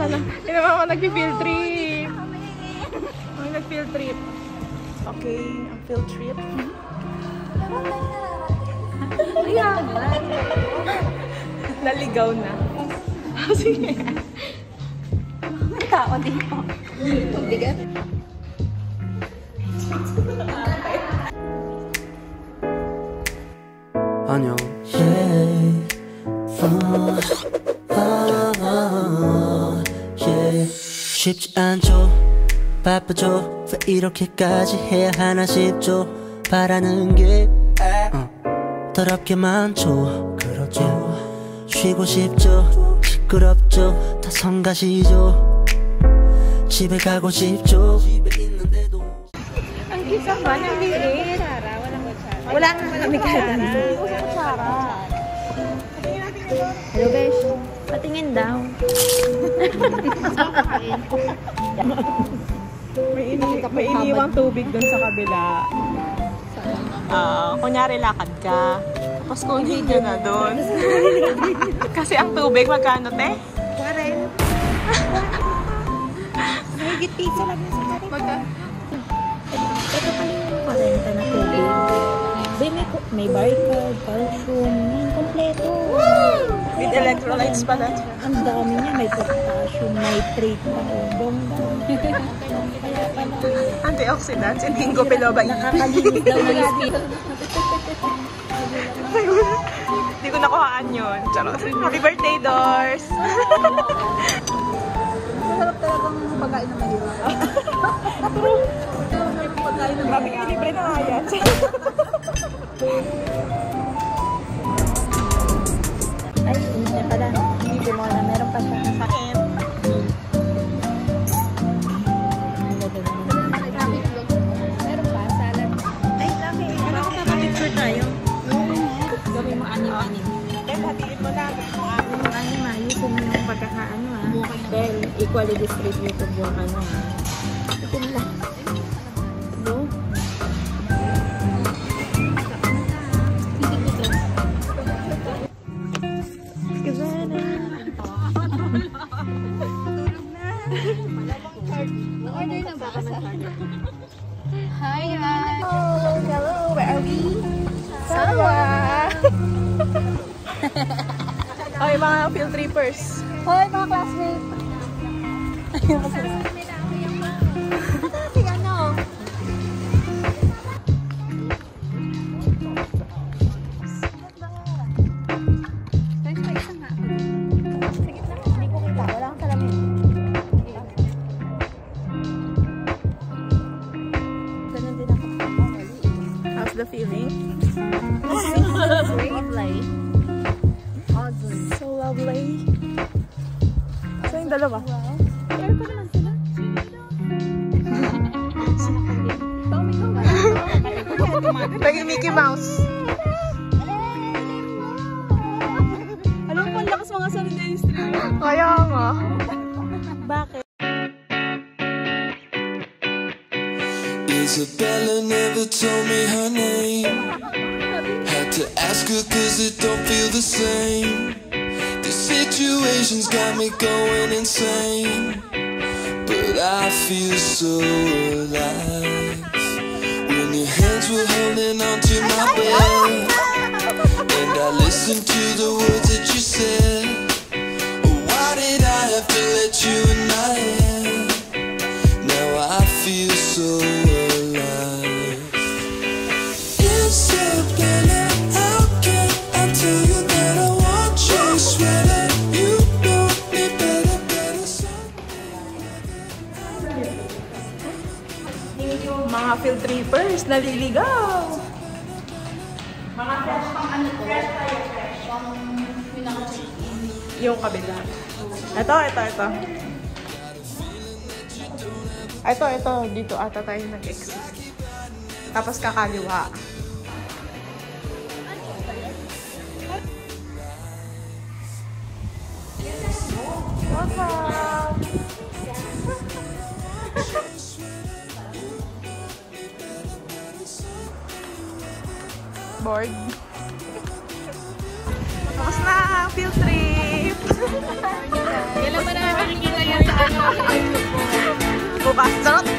Hindi naman ako nag-field trip. Ay, nag-field trip. Okay, ang field trip. Ayan. Naligaw na. Sige. May tao dito. Bigat. 안녕. 쉽지 않죠. 바쁘죠. 왜 이렇게까지 해야 하나 싶죠. 바라는 게 더럽게 많죠. 그렇죠. 쉬고 싶죠. 시끄럽죠. 다 성가시죠. 집에 가고 싶죠. 집에 있는데도 Ang cute naman, ang liit. Wala na kami kahit ano. Hello guys. Patingin daw. May iniwang tubig dun sa kabila. Kunyari lakad ka. Tapos kunin nyo na dun. Kasi ang tubig, magkano te? 40. Mahigit pizza lang sa karin. Ito pala yung 40 na tubig. May barcode, calcium, yan, kompleto. With electrolytes pala. Ang dami niya, may potassium, nitrate pa, bongga. Kaya pala. Antioxidants, hindi ko biloba. Nakakalinis daw ng speed. Hindi ko nakuhaan yun. Charot. Happy birthday, Dors! Masarap talagang pagkain na mahirap. Grabe kayo libre na ayat. Ay, hindi niya pala. Hindi ko na. Meron pa siya. Sakit. Meron pa, salad. Ay, laki. Ano ko picture tayo? Gawin mo anim-anim. Eh, hatiin mo na. Anim, ayos yung pagkakaano ha. Well, equally distributed yung ano ha. Ito nila. Go. Hi guys! Oh, hello, where are we? Sawa! Ay, mga field trippers. Hoy, mga classmates! Ayun kasi. Dati ano? Sige na, hindi ko kita. Wala kang salamin. Ganun din ako. How's the feeling? Lovely. So lovely. So yung dalawa? Pero pa naman sila. Naging Mickey Mouse. Alam mo, ang lakas mga salita yung stream. Kaya nga. Bakit? Isabella never told me her name. Had to ask her cause it don't feel the same. The situation's got me going insane, but I feel so alive when your hands were holding onto my bed, and I listened to the words that you said. Oh, why did I have to let you in my head? Now I feel so alive. Isabella, how can I tell you that I want your sweater? You know me better, better. Mga field trippers, naliligaw. Mga fresh pang ano to? Fresh pang Yung kabila. Ito. Ito. Dito ata tayo nag-exist. Tapos kakaliwa. Board. Tapos na, field trip! Kailan ba namin nakikita yan? Bukas. Charot!